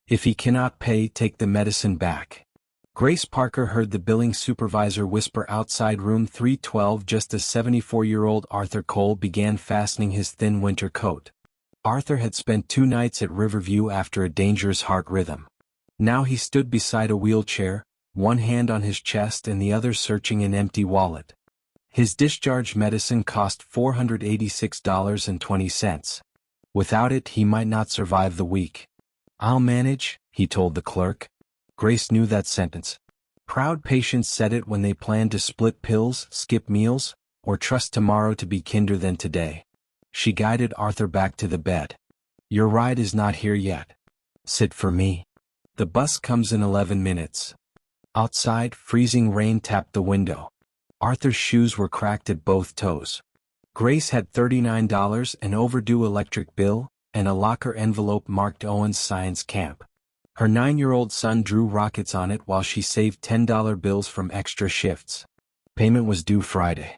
If he cannot pay, take the medicine back. Grace Parker heard the billing supervisor whisper outside room 312 just as 74-year-old Arthur Cole began fastening his thin winter coat. Arthur had spent 2 nights at Riverview after a dangerous heart rhythm. Now he stood beside a wheelchair, one hand on his chest and the other searching an empty wallet. His discharge medicine cost $486.20. Without it, he might not survive the week. "I'll manage," he told the clerk. Grace knew that sentence. Proud patients said it when they planned to split pills, skip meals, or trust tomorrow to be kinder than today. She guided Arthur back to the bed. "Your ride is not here yet. Sit for me. The bus comes in 11 minutes. Outside, freezing rain tapped the window. Arthur's shoes were cracked at both toes. Grace had $39, an overdue electric bill, and a locker envelope marked Owen's Science Camp. Her 9-year-old son drew rockets on it while she saved $10 bills from extra shifts. Payment was due Friday.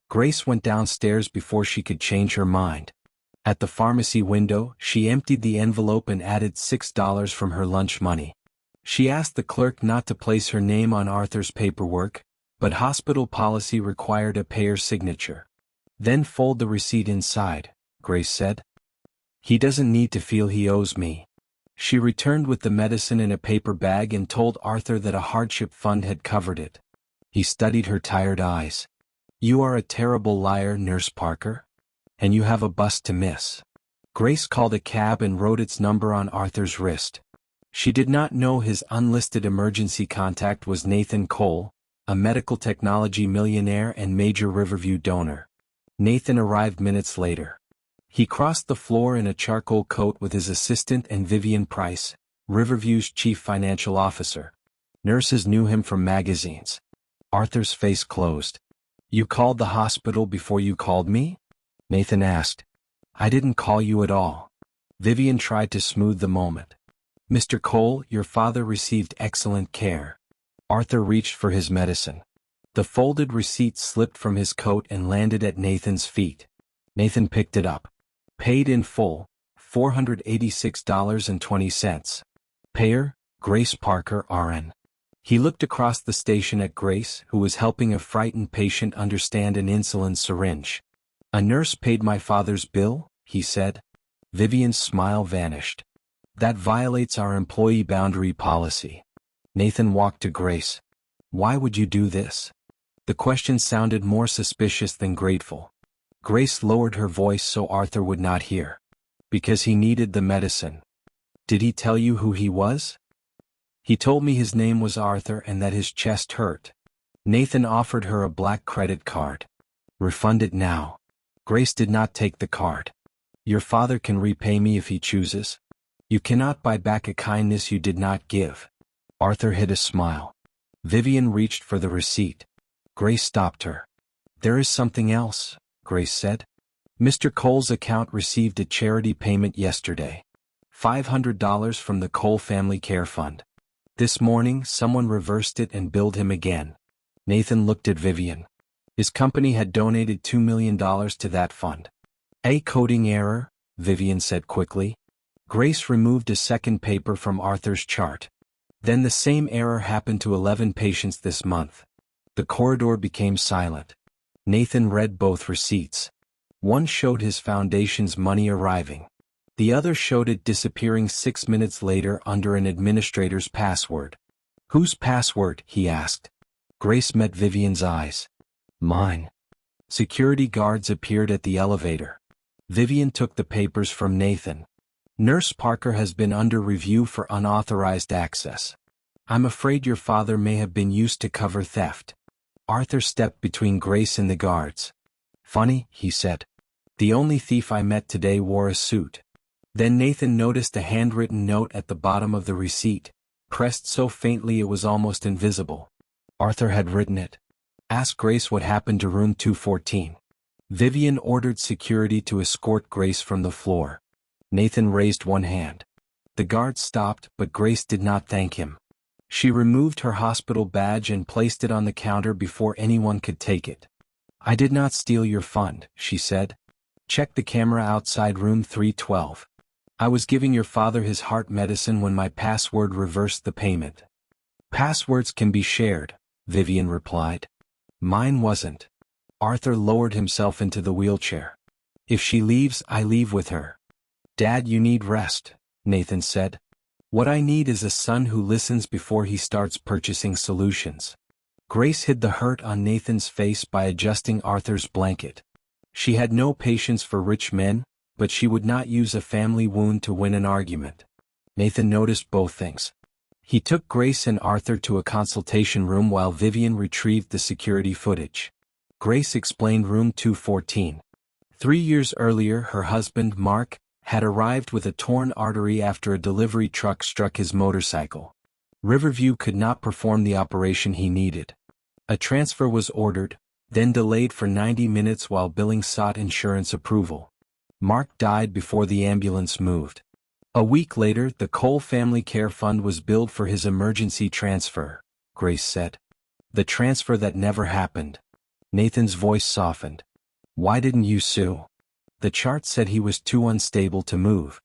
Grace went downstairs before she could change her mind. At the pharmacy window, she emptied the envelope and added $6 from her lunch money. She asked the clerk not to place her name on Arthur's paperwork, but hospital policy required a payer's signature. "Then fold the receipt inside," Grace said. "He doesn't need to feel he owes me." She returned with the medicine in a paper bag and told Arthur that a hardship fund had covered it. He studied her tired eyes. "You are a terrible liar, Nurse Parker. And you have a bus to miss." Grace called a cab and wrote its number on Arthur's wrist. She did not know his unlisted emergency contact was Nathan Cole, a medical technology millionaire and major Riverview donor. Nathan arrived minutes later. He crossed the floor in a charcoal coat with his assistant and Vivian Price, Riverview's chief financial officer. Nurses knew him from magazines. Arthur's face closed. "You called the hospital before you called me?" Nathan asked. "I didn't call you at all." Vivian tried to smooth the moment. "Mr. Cole, your father received excellent care." Arthur reached for his medicine. The folded receipt slipped from his coat and landed at Nathan's feet. Nathan picked it up. "Paid in full, $486.20. Payer, Grace Parker, RN." He looked across the station at Grace, who was helping a frightened patient understand an insulin syringe. "A nurse paid my father's bill," he said. Vivian's smile vanished. "That violates our employee boundary policy." Nathan walked to Grace. "Why would you do this?" The question sounded more suspicious than grateful. Grace lowered her voice so Arthur would not hear. "Because he needed the medicine." "Did he tell you who he was?" "He told me his name was Arthur and that his chest hurt." Nathan offered her a black credit card. "Refund it now." Grace did not take the card. "Your father can repay me if he chooses. You cannot buy back a kindness you did not give." Arthur hid a smile. Vivian reached for the receipt. Grace stopped her. "There is something else," Grace said. "Mr. Cole's account received a charity payment yesterday. $500 from the Cole Family Care Fund. This morning, someone reversed it and billed him again." Nathan looked at Vivian. His company had donated $2 million to that fund. "A coding error," Vivian said quickly. Grace removed a second paper from Arthur's chart. "Then the same error happened to 11 patients this month." The corridor became silent. Nathan read both receipts. One showed his foundation's money arriving. The other showed it disappearing 6 minutes later under an administrator's password. "Whose password?" he asked. Grace met Vivian's eyes. "Mine." Security guards appeared at the elevator. Vivian took the papers from Nathan. "Nurse Parker has been under review for unauthorized access. I'm afraid your father may have been used to cover theft." Arthur stepped between Grace and the guards. "Funny," he said. "The only thief I met today wore a suit." Then Nathan noticed a handwritten note at the bottom of the receipt, pressed so faintly it was almost invisible. Arthur had written it. "Ask Grace what happened to room 214. Vivian ordered security to escort Grace from the floor. Nathan raised one hand. The guard stopped, but Grace did not thank him. She removed her hospital badge and placed it on the counter before anyone could take it. "I did not steal your fund," she said. "Check the camera outside room 312. I was giving your father his heart medicine when my password reversed the payment. Passwords can be shared, Vivian replied. Mine wasn't. Arthur lowered himself into the wheelchair. If she leaves, I leave with her. Dad, you need rest, Nathan said. What I need is a son who listens before he starts purchasing solutions. Grace hid the hurt on Nathan's face by adjusting Arthur's blanket. She had no patience for rich men, but she would not use a family wound to win an argument. Nathan noticed both things. He took Grace and Arthur to a consultation room while Vivian retrieved the security footage. Grace explained room 214. 3 years earlier, her husband, Mark, had arrived with a torn artery after a delivery truck struck his motorcycle. Riverview could not perform the operation he needed. A transfer was ordered, then delayed for 90 minutes while billing sought insurance approval. Mark died before the ambulance moved. A week later, the Cole Family Care Fund was billed for his emergency transfer, Grace said. The transfer that never happened. Nathan's voice softened. Why didn't you sue? The chart said he was too unstable to move.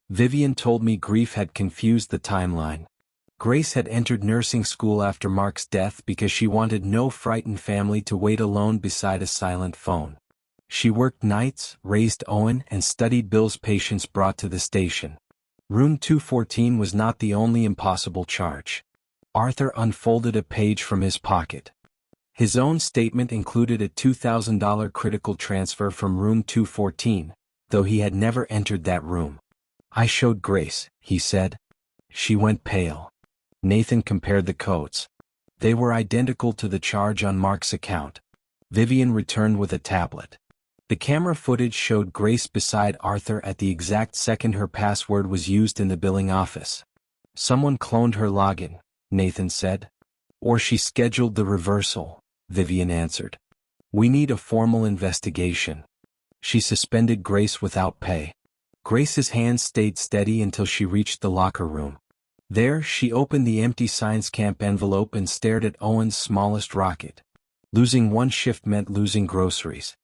Vivian told me grief had confused the timeline. Grace had entered nursing school after Mark's death because she wanted no frightened family to wait alone beside a silent phone. She worked nights, raised Owen, and studied bills patients brought to the station. Room 214 was not the only impossible charge. Arthur unfolded a page from his pocket. His own statement included a $2,000 critical transfer from room 214, though he had never entered that room. I showed Grace, he said. She went pale. Nathan compared the codes. They were identical to the charge on Mark's account. Vivian returned with a tablet. The camera footage showed Grace beside Arthur at the exact second her password was used in the billing office. Someone cloned her login, Nathan said. Or she scheduled the reversal, Vivian answered. We need a formal investigation. She suspended Grace without pay. Grace's hands stayed steady until she reached the locker room. There, she opened the empty science camp envelope and stared at Owen's smallest rocket. Losing one shift meant losing groceries.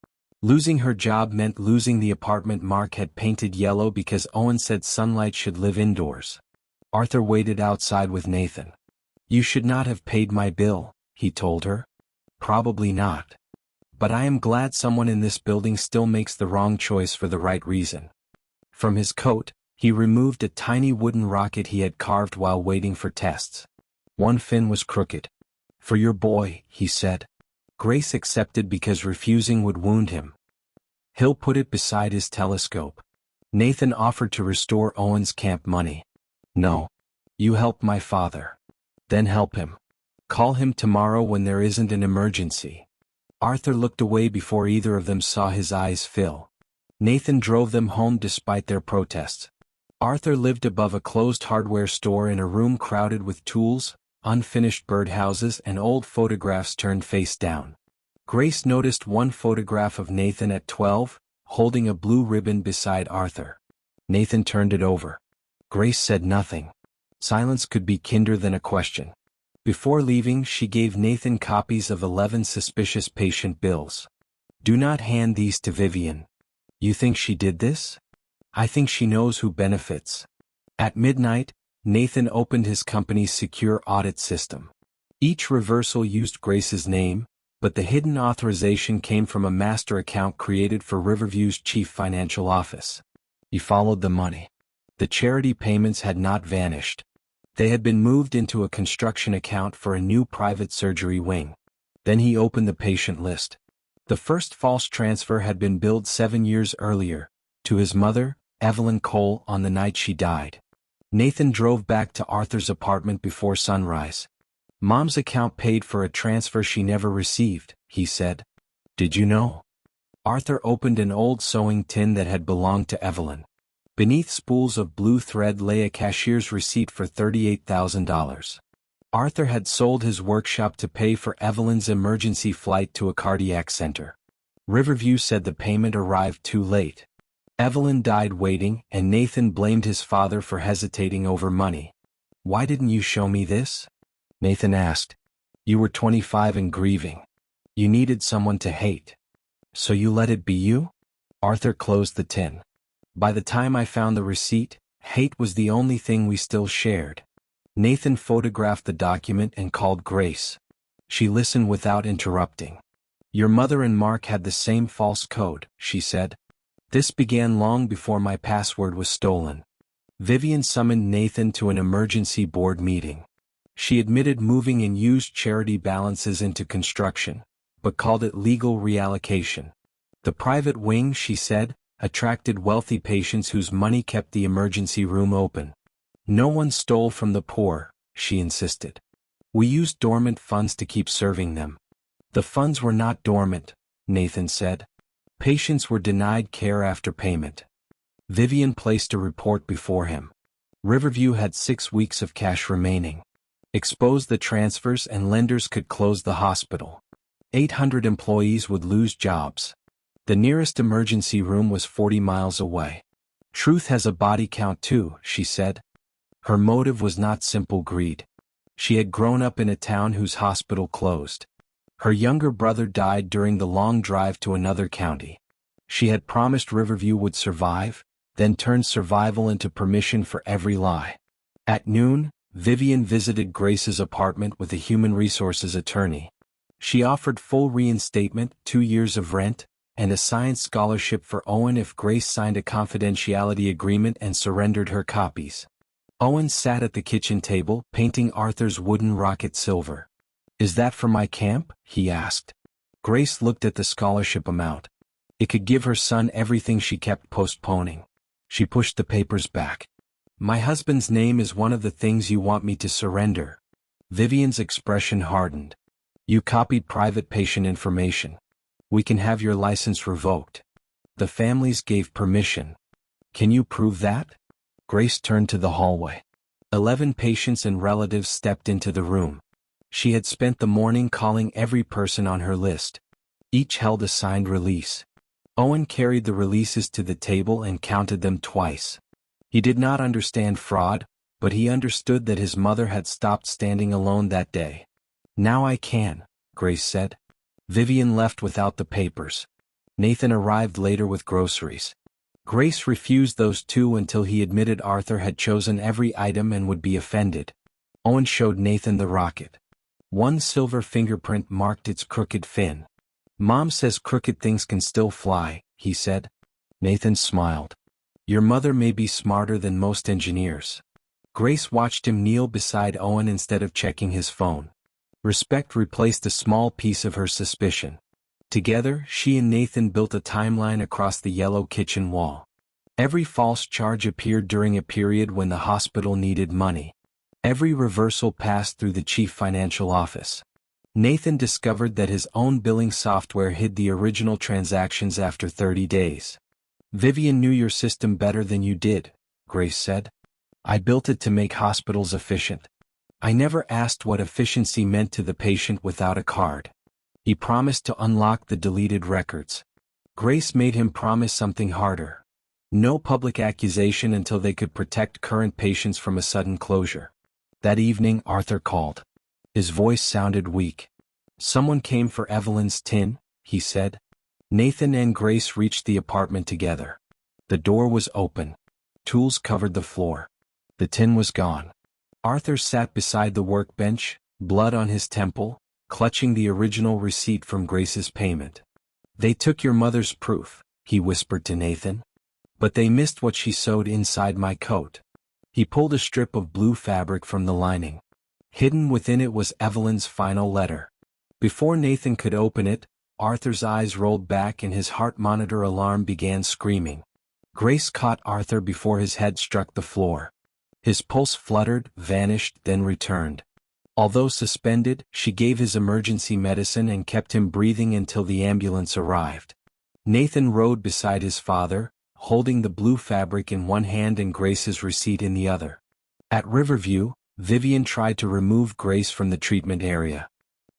Losing her job meant losing the apartment Mark had painted yellow because Owen said sunlight should live indoors. Arthur waited outside with Nathan. You should not have paid my bill, he told her. Probably not. But I am glad someone in this building still makes the wrong choice for the right reason. From his coat, he removed a tiny wooden rocket he had carved while waiting for tests. One fin was crooked. For your boy, he said. Grace accepted because refusing would wound him. He'll put it beside his telescope. Nathan offered to restore Owen's camp money. No. You help my father. Then help him. Call him tomorrow when there isn't an emergency. Arthur looked away before either of them saw his eyes fill. Nathan drove them home despite their protests. Arthur lived above a closed hardware store in a room crowded with tools, unfinished birdhouses, and old photographs turned face down. Grace noticed one photograph of Nathan at 12, holding a blue ribbon beside Arthur. Nathan turned it over. Grace said nothing. Silence could be kinder than a question. Before leaving, she gave Nathan copies of 11 suspicious patient bills. Do not hand these to Vivian. You think she did this? I think she knows who benefits. At midnight, Nathan opened his company's secure audit system. Each reversal used Grace's name, but the hidden authorization came from a master account created for Riverview's chief financial office. He followed the money. The charity payments had not vanished. They had been moved into a construction account for a new private surgery wing. Then he opened the patient list. The first false transfer had been billed 7 years earlier, to his mother, Evelyn Cole, on the night she died. Nathan drove back to Arthur's apartment before sunrise. Mom's account paid for a transfer she never received, he said. Did you know? Arthur opened an old sewing tin that had belonged to Evelyn. Beneath spools of blue thread lay a cashier's receipt for $38,000. Arthur had sold his workshop to pay for Evelyn's emergency flight to a cardiac center. Riverview said the payment arrived too late. Evelyn died waiting, and Nathan blamed his father for hesitating over money. Why didn't you show me this? Nathan asked. You were 25 and grieving. You needed someone to hate. So you let it be you? Arthur closed the tin. By the time I found the receipt, Hate was the only thing we still shared. Nathan photographed the document and called Grace. She listened without interrupting. Your mother and Mark had the same false code, she said. This began long before my password was stolen. Vivian summoned Nathan to an emergency board meeting. She admitted moving and used charity balances into construction, but called it legal reallocation. The private wing, she said, attracted wealthy patients whose money kept the emergency room open. No one stole from the poor, she insisted. We used dormant funds to keep serving them. The funds were not dormant, Nathan said. Patients were denied care after payment. Vivian placed a report before him. Riverview had 6 weeks of cash remaining. Expose the transfers and lenders could close the hospital. 800 employees would lose jobs. The nearest emergency room was 40 miles away. Truth has a body count too, she said. Her motive was not simple greed. She had grown up in a town whose hospital closed. Her younger brother died during the long drive to another county. She had promised Riverview would survive, then turned survival into permission for every lie. At noon, Vivian visited Grace's apartment with a human resources attorney. She offered full reinstatement, 2 years of rent, and a science scholarship for Owen if Grace signed a confidentiality agreement and surrendered her copies. Owen sat at the kitchen table, painting Arthur's wooden rocket silver. Is that for my camp? He asked. Grace looked at the scholarship amount. It could give her son everything she kept postponing. She pushed the papers back. My husband's name is one of the things you want me to surrender. Vivian's expression hardened. You copied private patient information. We can have your license revoked. The families gave permission. Can you prove that? Grace turned to the hallway. 11 patients and relatives stepped into the room. She had spent the morning calling every person on her list. Each held a signed release. Owen carried the releases to the table and counted them twice. He did not understand fraud, but he understood that his mother had stopped standing alone that day. Now I can, Grace said. Vivian left without the papers. Nathan arrived later with groceries. Grace refused those 2 until he admitted Arthur had chosen every item and would be offended. Owen showed Nathan the rocket. 1 silver fingerprint marked its crooked fin. Mom says crooked things can still fly, he said. Nathan smiled. Your mother may be smarter than most engineers. Grace watched him kneel beside Owen instead of checking his phone. Respect replaced a small piece of her suspicion. Together, she and Nathan built a timeline across the yellow kitchen wall. Every false charge appeared during a period when the hospital needed money. Every reversal passed through the chief financial office. Nathan discovered that his own billing software hid the original transactions after 30 days. Vivian knew your system better than you did, Grace said. I built it to make hospitals efficient. I never asked what efficiency meant to the patient without a card. He promised to unlock the deleted records. Grace made him promise something harder. No public accusation until they could protect current patients from a sudden closure. That evening Arthur called. His voice sounded weak. Someone came for Evelyn's tin, he said. Nathan and Grace reached the apartment together. The door was open. Tools covered the floor. The tin was gone. Arthur sat beside the workbench, blood on his temple, clutching the original receipt from Grace's payment. They took your mother's proof, he whispered to Nathan. But they missed what she sewed inside my coat. He pulled a strip of blue fabric from the lining. Hidden within it was Evelyn's final letter. Before Nathan could open it, Arthur's eyes rolled back and his heart monitor alarm began screaming. Grace caught Arthur before his head struck the floor. His pulse fluttered, vanished, then returned. Although suspended, she gave his emergency medicine and kept him breathing until the ambulance arrived. Nathan rode beside his father, holding the blue fabric in one hand and Grace's receipt in the other. At Riverview, Vivian tried to remove Grace from the treatment area.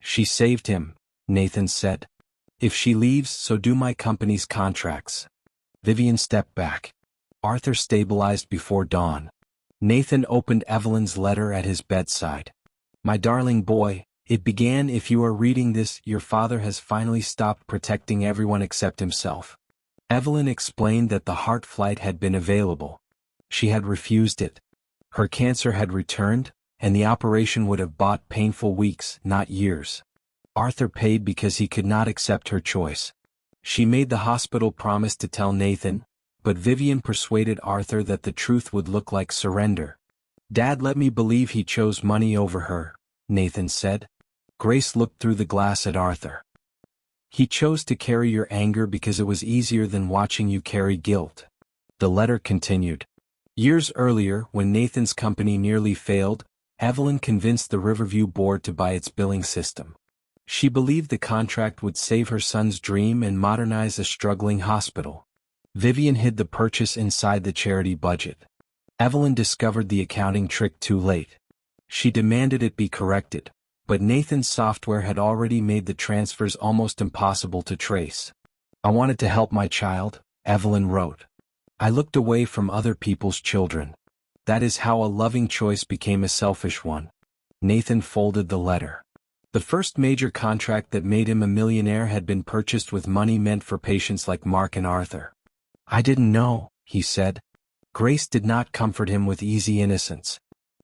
She saved him, Nathan said. If she leaves, so do my company's contracts. Vivian stepped back. Arthur stabilized before dawn. Nathan opened Evelyn's letter at his bedside. My darling boy, it began. If you are reading this, your father has finally stopped protecting everyone except himself. Evelyn explained that the heart flight had been available. She had refused it. Her cancer had returned, and the operation would have bought painful weeks, not years. Arthur paid because he could not accept her choice. She made the hospital promise to tell Nathan, but Vivian persuaded Arthur that the truth would look like surrender. "Dad let me believe he chose money over her," Nathan said. Grace looked through the glass at Arthur. "He chose to carry your anger because it was easier than watching you carry guilt." The letter continued. Years earlier, when Nathan's company nearly failed, Evelyn convinced the Riverview board to buy its billing system. She believed the contract would save her son's dream and modernize a struggling hospital. Vivian hid the purchase inside the charity budget. Evelyn discovered the accounting trick too late. She demanded it be corrected, but Nathan's software had already made the transfers almost impossible to trace. "I wanted to help my child," Evelyn wrote. "I looked away from other people's children. That is how a loving choice became a selfish one." Nathan folded the letter. The first major contract that made him a millionaire had been purchased with money meant for patients like Mark and Arthur. "I didn't know," he said. Grace did not comfort him with easy innocence.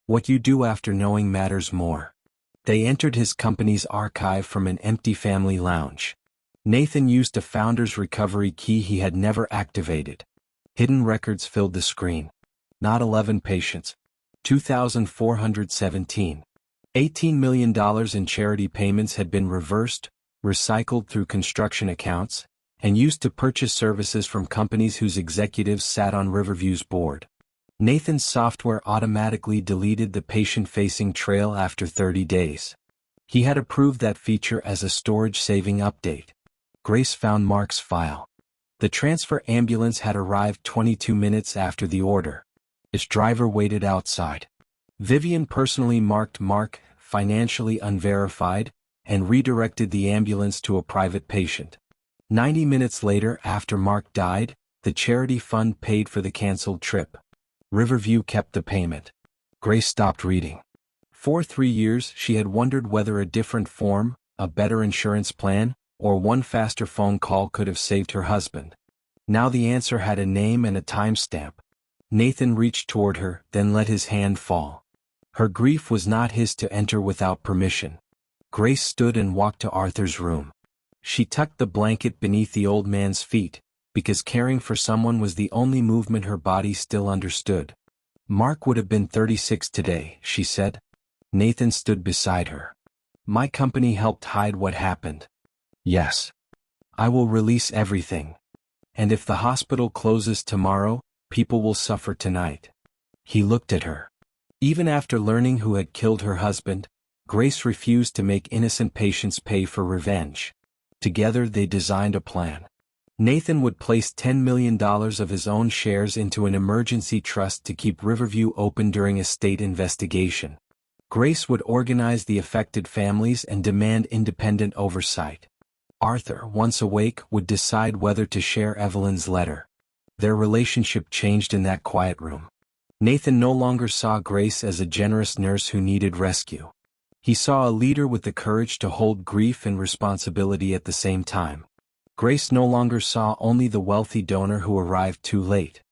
"What you do after knowing matters more." They entered his company's archive from an empty family lounge. Nathan used a founder's recovery key he had never activated. Hidden records filled the screen. Not 11 patients. 2,417. $18 million in charity payments had been reversed, recycled through construction accounts, and used to purchase services from companies whose executives sat on Riverview's board. Nathan's software automatically deleted the patient-facing trail after 30 days. He had approved that feature as a storage-saving update. Grace found Mark's file. The transfer ambulance had arrived 22 minutes after the order. Its driver waited outside. Vivian personally marked Mark, financially unverified, and redirected the ambulance to a private patient. 90 minutes later, after Mark died, the charity fund paid for the canceled trip. Riverview kept the payment. Grace stopped reading. For 3 years, she had wondered whether a different form, a better insurance plan, or one faster phone call could have saved her husband. Now the answer had a name and a timestamp. Nathan reached toward her, then let his hand fall. Her grief was not his to enter without permission. Grace stood and walked to Arthur's room. She tucked the blanket beneath the old man's feet, because caring for someone was the only movement her body still understood. "Mark would have been 36 today," she said. Nathan stood beside her. "My company helped hide what happened." "Yes. I will release everything. And if the hospital closes tomorrow, people will suffer tonight." He looked at her. Even after learning who had killed her husband, Grace refused to make innocent patients pay for revenge. Together they designed a plan. Nathan would place $10 million of his own shares into an emergency trust to keep Riverview open during a state investigation. Grace would organize the affected families and demand independent oversight. Arthur, once awake, would decide whether to share Evelyn's letter. Their relationship changed in that quiet room. Nathan no longer saw Grace as a generous nurse who needed rescue. He saw a leader with the courage to hold grief and responsibility at the same time. Grace no longer saw only the wealthy donor who arrived too late.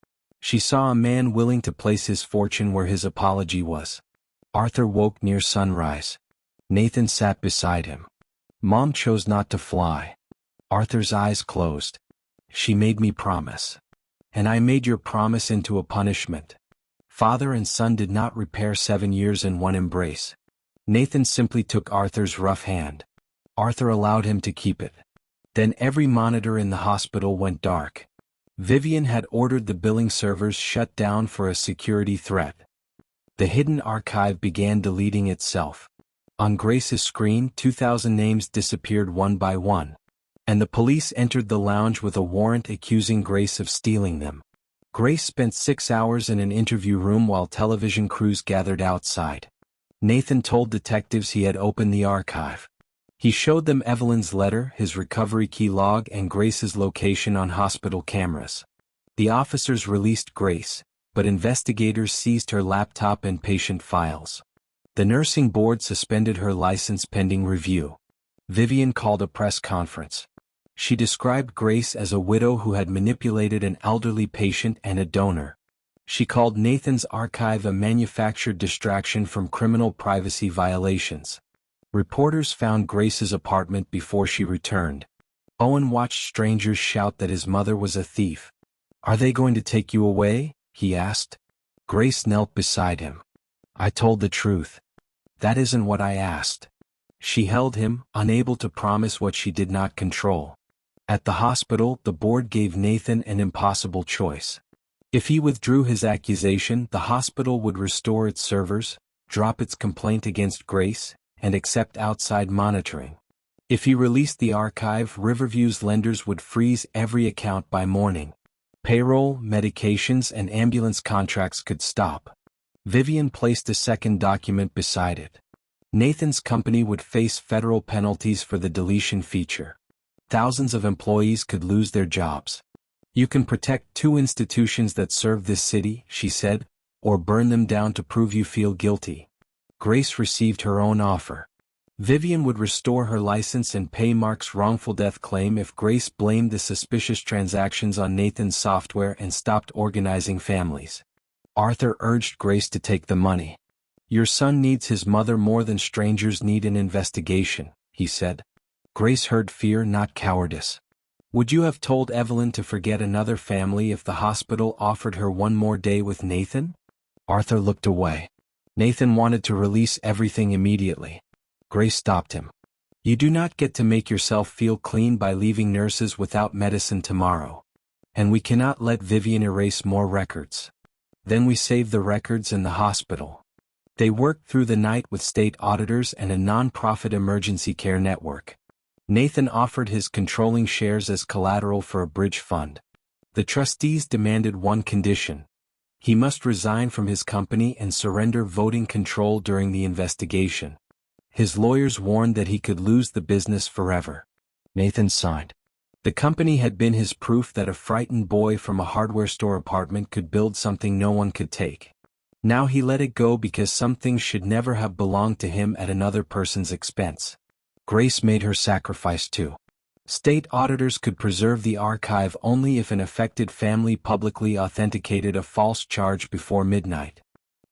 She saw a man willing to place his fortune where his apology was. Arthur woke near sunrise. Nathan sat beside him. "Mom chose not to fly." Arthur's eyes closed. "She made me promise. And I made your promise into a punishment." Father and son did not repair 7 years in one embrace. Nathan simply took Arthur's rough hand. Arthur allowed him to keep it. Then every monitor in the hospital went dark. Vivian had ordered the billing servers shut down for a security threat. The hidden archive began deleting itself. On Grace's screen, 2,000 names disappeared one by one. And the police entered the lounge with a warrant accusing Grace of stealing them. Grace spent 6 hours in an interview room while television crews gathered outside. Nathan told detectives he had opened the archive. He showed them Evelyn's letter, his recovery key log, and Grace's location on hospital cameras. The officers released Grace, but investigators seized her laptop and patient files. The nursing board suspended her license pending review. Vivian called a press conference. She described Grace as a widow who had manipulated an elderly patient and a donor. She called Nathan's archive a manufactured distraction from criminal privacy violations. Reporters found Grace's apartment before she returned. Owen watched strangers shout that his mother was a thief. "Are they going to take you away?" he asked. Grace knelt beside him. "I told the truth. That isn't what I asked." She held him, unable to promise what she did not control. At the hospital, the board gave Nathan an impossible choice. If he withdrew his accusation, the hospital would restore its servers, drop its complaint against Grace, and accept outside monitoring. If he released the archive, Riverview's lenders would freeze every account by morning. Payroll, medications, and ambulance contracts could stop. Vivian placed a second document beside it. Nathan's company would face federal penalties for the deletion feature. Thousands of employees could lose their jobs. "You can protect 2 institutions that serve this city," she said, "or burn them down to prove you feel guilty." Grace received her own offer. Vivian would restore her license and pay Mark's wrongful death claim if Grace blamed the suspicious transactions on Nathan's software and stopped organizing families. Arthur urged Grace to take the money. "Your son needs his mother more than strangers need an investigation," he said. Grace heard fear, not cowardice. "Would you have told Evelyn to forget another family if the hospital offered her one more day with Nathan?" Arthur looked away. Nathan wanted to release everything immediately. Grace stopped him. "You do not get to make yourself feel clean by leaving nurses without medicine tomorrow. And we cannot let Vivian erase more records." Then we saved the records in the hospital. They worked through the night with state auditors and a non-profit emergency care network. Nathan offered his controlling shares as collateral for a bridge fund. The trustees demanded one condition. He must resign from his company and surrender voting control during the investigation. His lawyers warned that he could lose the business forever. Nathan signed. The company had been his proof that a frightened boy from a hardware store apartment could build something no one could take. Now he let it go because some things should never have belonged to him at another person's expense. Grace made her sacrifice too. State auditors could preserve the archive only if an affected family publicly authenticated a false charge before midnight.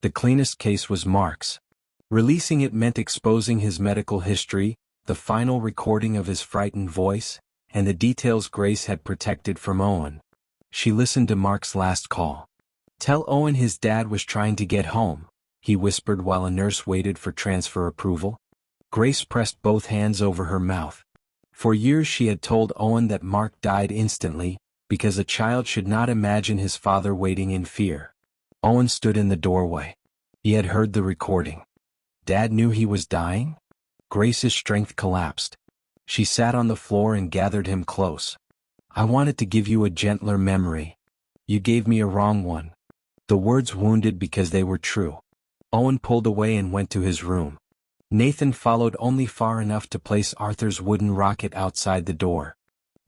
The cleanest case was Mark's. Releasing it meant exposing his medical history, the final recording of his frightened voice, and the details Grace had protected from Owen. She listened to Mark's last call. "Tell Owen his dad was trying to get home," he whispered while a nurse waited for transfer approval. Grace pressed both hands over her mouth. For years she had told Owen that Mark died instantly, because a child should not imagine his father waiting in fear. Owen stood in the doorway. He had heard the recording. Dad knew he was dying? Grace's strength collapsed. She sat on the floor and gathered him close. "I wanted to give you a gentler memory. You gave me a wrong one." The words wounded because they were true. Owen pulled away and went to his room. Nathan followed only far enough to place Arthur's wooden rocket outside the door.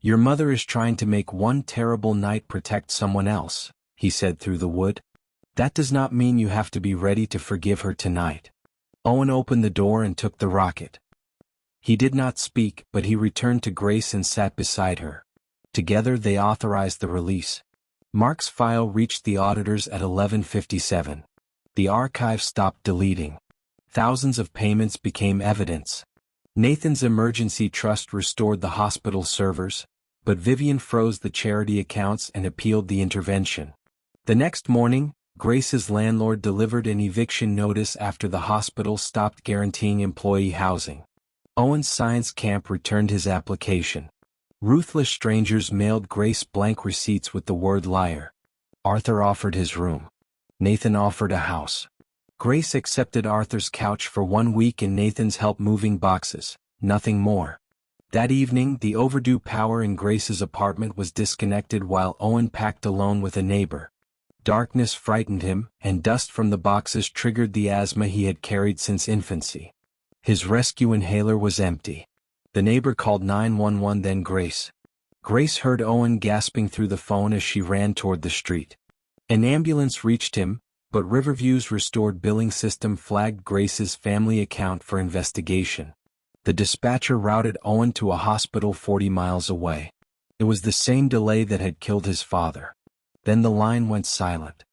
"Your mother is trying to make one terrible night protect someone else," he said through the wood. "That does not mean you have to be ready to forgive her tonight." Owen opened the door and took the rocket. He did not speak, but he returned to Grace and sat beside her. Together they authorized the release. Mark's file reached the auditors at 11:57. The archive stopped deleting. Thousands of payments became evidence. Nathan's emergency trust restored the hospital servers, but Vivian froze the charity accounts and appealed the intervention. The next morning, Grace's landlord delivered an eviction notice after the hospital stopped guaranteeing employee housing. Owen's science camp returned his application. Ruthless strangers mailed Grace blank receipts with the word liar. Arthur offered his room. Nathan offered a house. Grace accepted Arthur's couch for 1 week and Nathan's help moving boxes, nothing more. That evening, the overdue power in Grace's apartment was disconnected while Owen packed alone with a neighbor. Darkness frightened him, and dust from the boxes triggered the asthma he had carried since infancy. His rescue inhaler was empty. The neighbor called 911, then Grace. Grace heard Owen gasping through the phone as she ran toward the street. An ambulance reached him, but Riverview's restored billing system flagged Grace's family account for investigation. The dispatcher routed Owen to a hospital 40 miles away. It was the same delay that had killed his father. Then the line went silent.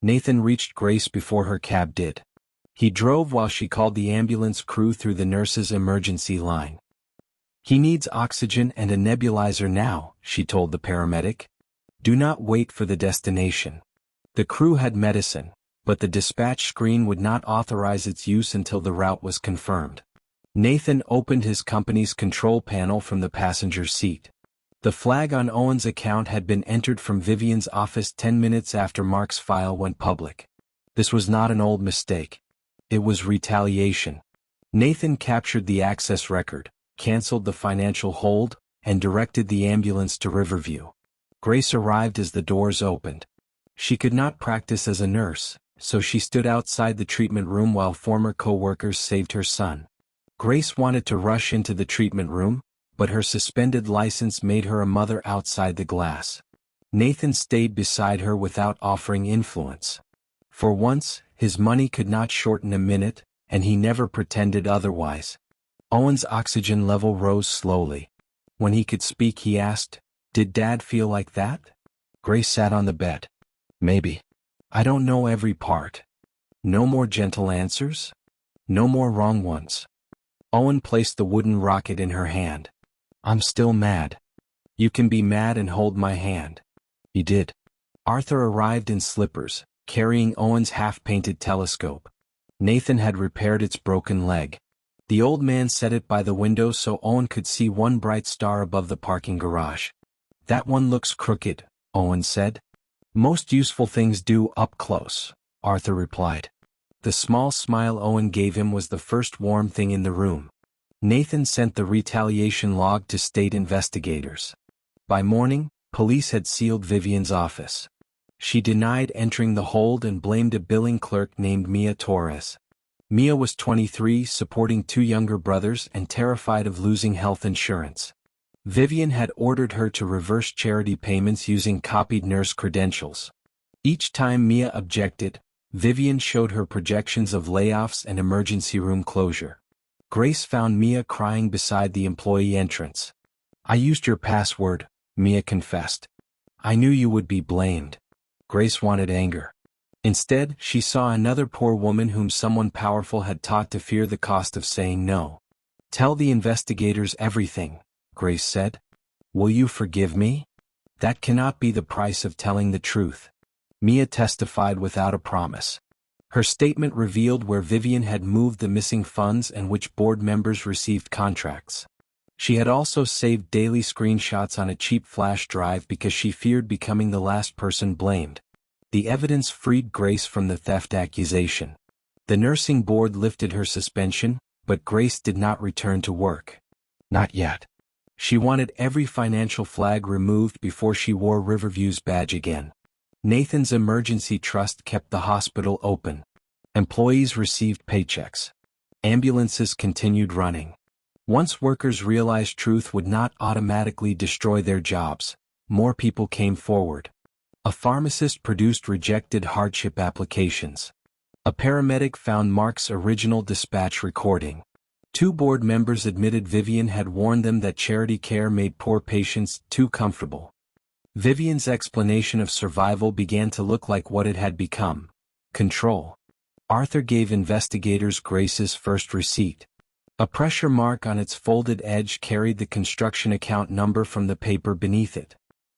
Nathan reached Grace before her cab did. He drove while she called the ambulance crew through the nurse's emergency line. "He needs oxygen and a nebulizer now," she told the paramedic. "Do not wait for the destination." The crew had medicine, but the dispatch screen would not authorize its use until the route was confirmed. Nathan opened his company's control panel from the passenger seat. The flag on Owen's account had been entered from Vivian's office 10 minutes after Mark's file went public. This was not an old mistake. It was retaliation. Nathan captured the access record, canceled the financial hold, and directed the ambulance to Riverview. Grace arrived as the doors opened. She could not practice as a nurse, so she stood outside the treatment room while former co-workers saved her son. Grace wanted to rush into the treatment room, but her suspended license made her a mother outside the glass. Nathan stayed beside her without offering influence. For once, his money could not shorten a minute, and he never pretended otherwise. Owen's oxygen level rose slowly. When he could speak, he asked, "Did Dad feel like that?" Grace sat on the bed. "Maybe. I don't know every part." "No more gentle answers? No more wrong ones?" Owen placed the wooden rocket in her hand. "I'm still mad." "You can be mad and hold my hand." He did. Arthur arrived in slippers, carrying Owen's half-painted telescope. Nathan had repaired its broken leg. The old man set it by the window so Owen could see one bright star above the parking garage. "That one looks crooked," Owen said. "Most useful things do up close," Arthur replied. The small smile Owen gave him was the first warm thing in the room. Nathan sent the retaliation log to state investigators. By morning, police had sealed Vivian's office. She denied entering the hold and blamed a billing clerk named Mia Torres. Mia was 23, supporting 2 younger brothers and terrified of losing health insurance. Vivian had ordered her to reverse charity payments using copied nurse credentials. Each time Mia objected, Vivian showed her projections of layoffs and emergency room closure. Grace found Mia crying beside the employee entrance. "I used your password," Mia confessed. "I knew you would be blamed." Grace wanted anger. Instead, she saw another poor woman whom someone powerful had taught to fear the cost of saying no. "Tell the investigators everything," Grace said. "Will you forgive me?" "That cannot be the price of telling the truth." Mia testified without a promise. Her statement revealed where Vivian had moved the missing funds and which board members received contracts. She had also saved daily screenshots on a cheap flash drive because she feared becoming the last person blamed. The evidence freed Grace from the theft accusation. The nursing board lifted her suspension, but Grace did not return to work. Not yet. She wanted every financial flag removed before she wore Riverview's badge again. Nathan's emergency trust kept the hospital open. Employees received paychecks. Ambulances continued running. Once workers realized truth would not automatically destroy their jobs, more people came forward. A pharmacist produced rejected hardship applications. A paramedic found Mark's original dispatch recording. 2 board members admitted Vivian had warned them that charity care made poor patients too comfortable. Vivian's explanation of survival began to look like what it had become: control. Arthur gave investigators Grace's first receipt. A pressure mark on its folded edge carried the construction account number from the paper beneath it.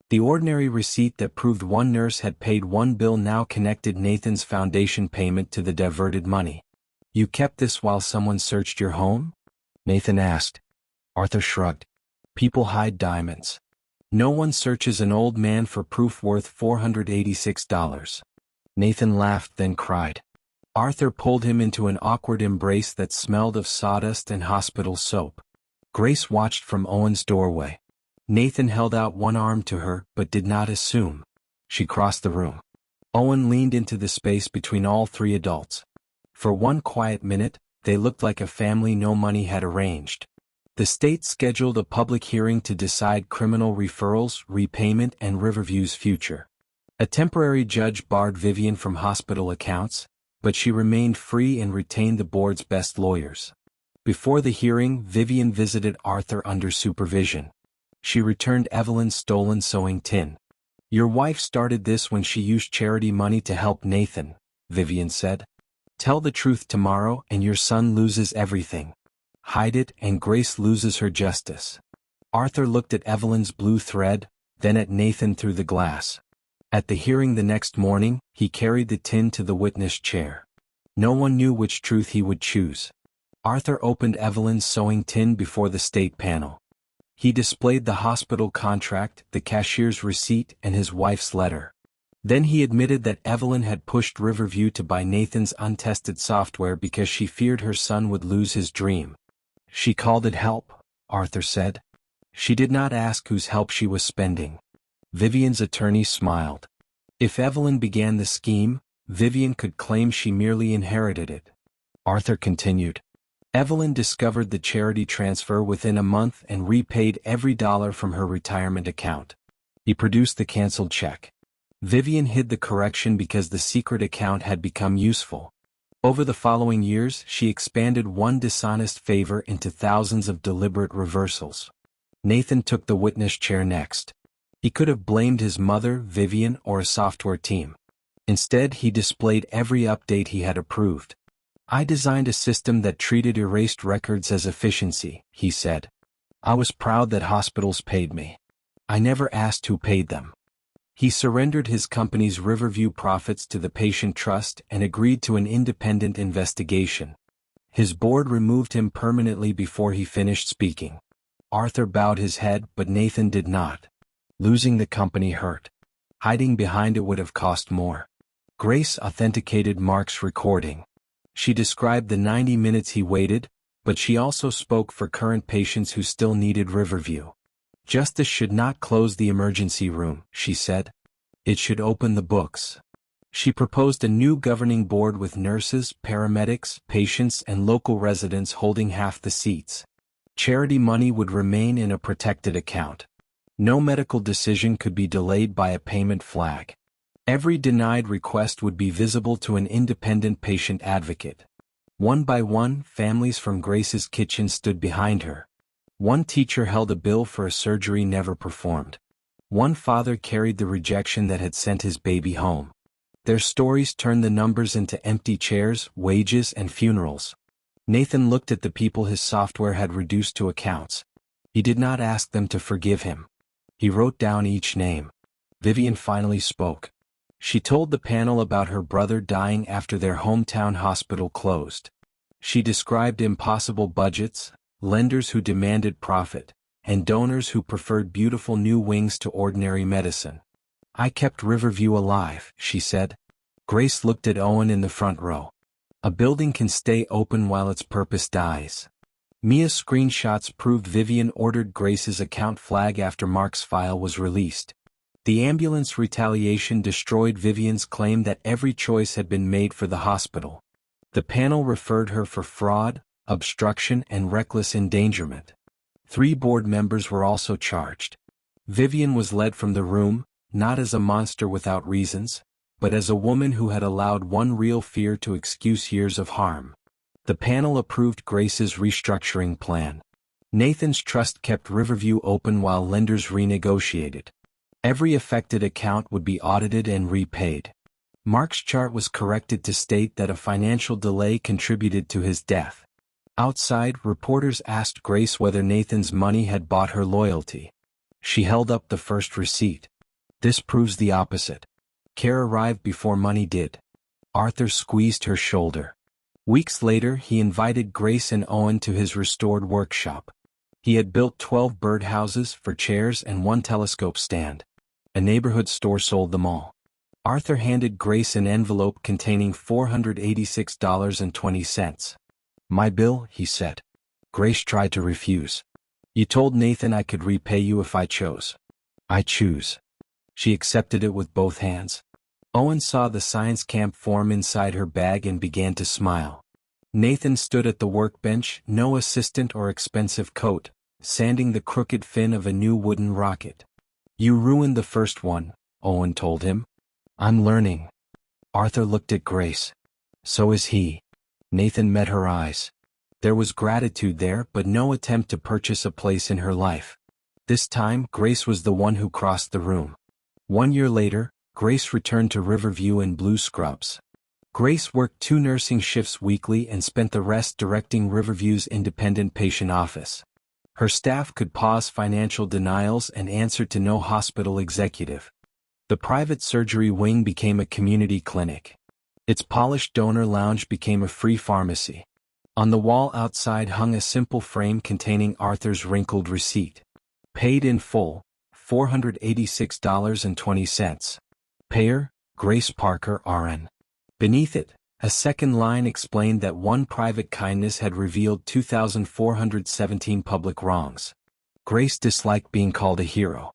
The ordinary receipt that proved one nurse had paid one bill now connected Nathan's foundation payment to the diverted money. "You kept this while someone searched your home?" Nathan asked. Arthur shrugged. "People hide diamonds. No one searches an old man for proof worth $486. Nathan laughed, then cried. Arthur pulled him into an awkward embrace that smelled of sawdust and hospital soap. Grace watched from Owen's doorway. Nathan held out one arm to her, but did not assume. She crossed the room. Owen leaned into the space between all 3 adults. For one quiet minute, they looked like a family no money had arranged. The state scheduled a public hearing to decide criminal referrals, repayment, and Riverview's future. A temporary judge barred Vivian from hospital accounts, but she remained free and retained the board's best lawyers. Before the hearing, Vivian visited Arthur under supervision. She returned Evelyn's stolen sewing tin. Your wife started this when she used charity money to help Nathan, Vivian said. Tell the truth tomorrow and your son loses everything. Hide it and Grace loses her justice. Arthur looked at Evelyn's blue thread, then at Nathan through the glass. At the hearing the next morning, he carried the tin to the witness chair. No one knew which truth he would choose. Arthur opened Evelyn's sewing tin before the state panel. He displayed the hospital contract, the cashier's receipt, and his wife's letter. Then he admitted that Evelyn had pushed Riverview to buy Nathan's untested software because she feared her son would lose his dream. She called it help, Arthur said. She did not ask whose help she was spending. Vivian's attorney smiled. If Evelyn began the scheme, Vivian could claim she merely inherited it. Arthur continued. Evelyn discovered the charity transfer within a month and repaid every dollar from her retirement account. He produced the canceled check. Vivian hid the correction because the secret account had become useful. Over the following years, she expanded one dishonest favor into thousands of deliberate reversals. Nathan took the witness chair next. He could have blamed his mother, Vivian, or a software team. Instead, he displayed every update he had approved. I designed a system that treated erased records as efficiency, he said. I was proud that hospitals paid me. I never asked who paid them. He surrendered his company's Riverview profits to the patient trust and agreed to an independent investigation. His board removed him permanently before he finished speaking. Arthur bowed his head, but Nathan did not. Losing the company hurt. Hiding behind it would have cost more. Grace authenticated Mark's recording. She described the 90 minutes he waited, but she also spoke for current patients who still needed Riverview. Justice should not close the emergency room, she said. It should open the books. She proposed a new governing board with nurses, paramedics, patients, and local residents holding half the seats. Charity money would remain in a protected account. No medical decision could be delayed by a payment flag. Every denied request would be visible to an independent patient advocate. One by one, families from Grace's kitchen stood behind her. One teacher held a bill for a surgery never performed. One father carried the rejection that had sent his baby home. Their stories turned the numbers into empty chairs, wages, and funerals. Nathan looked at the people his software had reduced to accounts. He did not ask them to forgive him. He wrote down each name. Vivian finally spoke. She told the panel about her brother dying after their hometown hospital closed. She described impossible budgets, lenders who demanded profit, and donors who preferred beautiful new wings to ordinary medicine. I kept Riverview alive, she said. Grace looked at Owen in the front row. A building can stay open while its purpose dies. Mia's screenshots proved Vivian ordered Grace's account flag after Mark's file was released. The ambulance retaliation destroyed Vivian's claim that every choice had been made for the hospital. The panel referred her for fraud, obstruction, and reckless endangerment. 3 board members were also charged. Vivian was led from the room, not as a monster without reasons, but as a woman who had allowed one real fear to excuse years of harm. The panel approved Grace's restructuring plan. Nathan's trust kept Riverview open while lenders renegotiated. Every affected account would be audited and repaid. Mark's chart was corrected to state that a financial delay contributed to his death. Outside, reporters asked Grace whether Nathan's money had bought her loyalty. She held up the first receipt. This proves the opposite. Care arrived before money did. Arthur squeezed her shoulder. Weeks later, he invited Grace and Owen to his restored workshop. He had built 12 birdhouses for chairs and 1 telescope stand. A neighborhood store sold them all. Arthur handed Grace an envelope containing $486.20. My bill, he said. Grace tried to refuse. You told Nathan I could repay you if I chose. I choose. She accepted it with both hands. Owen saw the science camp form inside her bag and began to smile. Nathan stood at the workbench, no assistant or expensive coat, sanding the crooked fin of a new wooden rocket. You ruined the first one, Owen told him. I'm learning. Arthur looked at Grace. So is he. Nathan met her eyes. There was gratitude there, but no attempt to purchase a place in her life. This time, Grace was the one who crossed the room. 1 year later, Grace returned to Riverview in blue scrubs. Grace worked 2 nursing shifts weekly and spent the rest directing Riverview's independent patient office. Her staff could pause financial denials and answer to no hospital executive. The private surgery wing became a community clinic. Its polished donor lounge became a free pharmacy. On the wall outside hung a simple frame containing Arthur's wrinkled receipt. Paid in full, $486.20. Payer, Grace Parker, RN. Beneath it, a second line explained that one private kindness had revealed 2,417 public wrongs. Grace disliked being called a hero.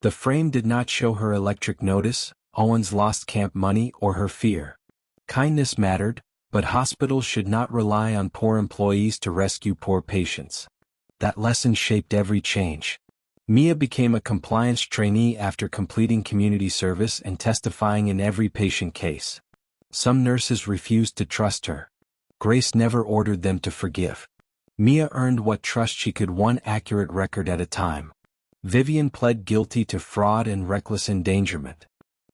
The frame did not show her electric notice, Owen's lost camp money, or her fear. Kindness mattered, but hospitals should not rely on poor employees to rescue poor patients. That lesson shaped every change. Mia became a compliance trainee after completing community service and testifying in every patient case. Some nurses refused to trust her. Grace never ordered them to forgive. Mia earned what trust she could, one accurate record at a time. Vivian pled guilty to fraud and reckless endangerment.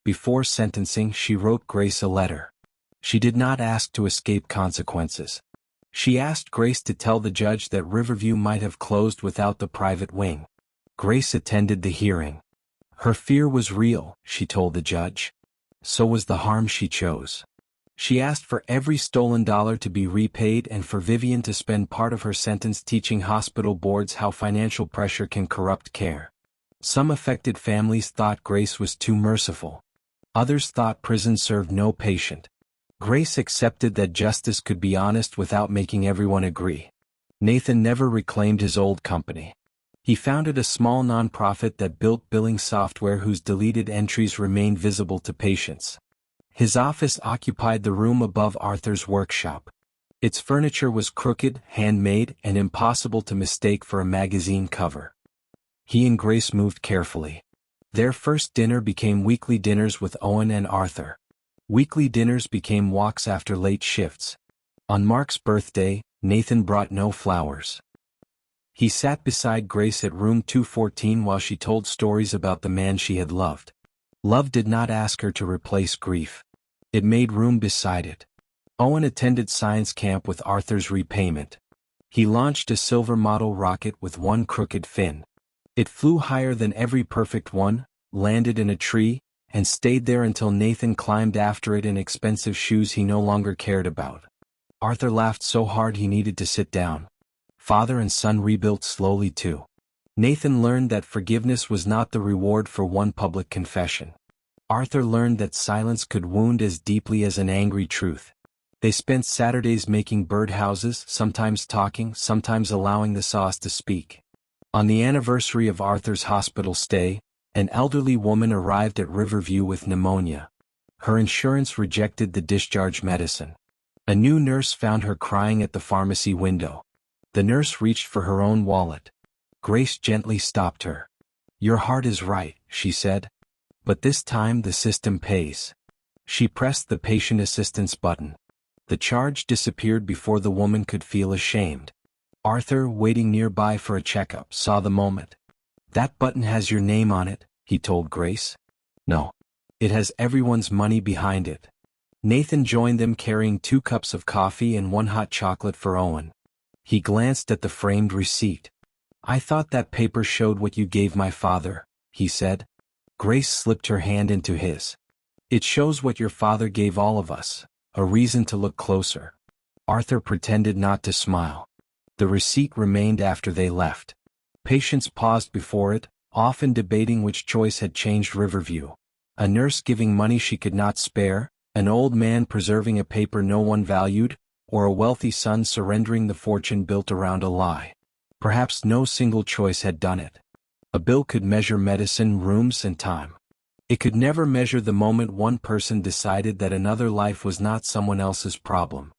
Before sentencing, she wrote Grace a letter. She did not ask to escape consequences. She asked Grace to tell the judge that Riverview might have closed without the private wing. Grace attended the hearing. Her fear was real, she told the judge. So was the harm she chose. She asked for every stolen dollar to be repaid and for Vivian to spend part of her sentence teaching hospital boards how financial pressure can corrupt care. Some affected families thought Grace was too merciful. Others thought prison served no patient. Grace accepted that justice could be honest without making everyone agree. Nathan never reclaimed his old company. He founded a small nonprofit that built billing software whose deleted entries remained visible to patients. His office occupied the room above Arthur's workshop. Its furniture was crooked, handmade, and impossible to mistake for a magazine cover. He and Grace moved carefully. Their first dinner became weekly dinners with Owen and Arthur. Weekly dinners became walks after late shifts. On Mark's birthday, Nathan brought no flowers. He sat beside Grace at room 214 while she told stories about the man she had loved. Love did not ask her to replace grief. It made room beside it. Owen attended science camp with Arthur's repayment. He launched a silver model rocket with one crooked fin. It flew higher than every perfect one, landed in a tree, and stayed there until Nathan climbed after it in expensive shoes he no longer cared about. Arthur laughed so hard he needed to sit down. Father and son rebuilt slowly too. Nathan learned that forgiveness was not the reward for one public confession. Arthur learned that silence could wound as deeply as an angry truth. They spent Saturdays making birdhouses, sometimes talking, sometimes allowing the sauce to speak. On the anniversary of Arthur's hospital stay, an elderly woman arrived at Riverview with pneumonia. Her insurance rejected the discharge medicine. A new nurse found her crying at the pharmacy window. The nurse reached for her own wallet. Grace gently stopped her. "Your heart is right," she said. "But this time the system pays." She pressed the patient assistance button. The charge disappeared before the woman could feel ashamed. Arthur, waiting nearby for a checkup, saw the moment. "That button has your name on it," he told Grace. "No. It has everyone's money behind it." Nathan joined them carrying 2 cups of coffee and 1 hot chocolate for Owen. He glanced at the framed receipt. "I thought that paper showed what you gave my father," he said. Grace slipped her hand into his. "It shows what your father gave all of us, a reason to look closer." Arthur pretended not to smile. The receipt remained after they left. Patients paused before it, often debating which choice had changed Riverview. A nurse giving money she could not spare, an old man preserving a paper no one valued, or a wealthy son surrendering the fortune built around a lie. Perhaps no single choice had done it. A bill could measure medicine, rooms, and time. It could never measure the moment one person decided that another life was not someone else's problem.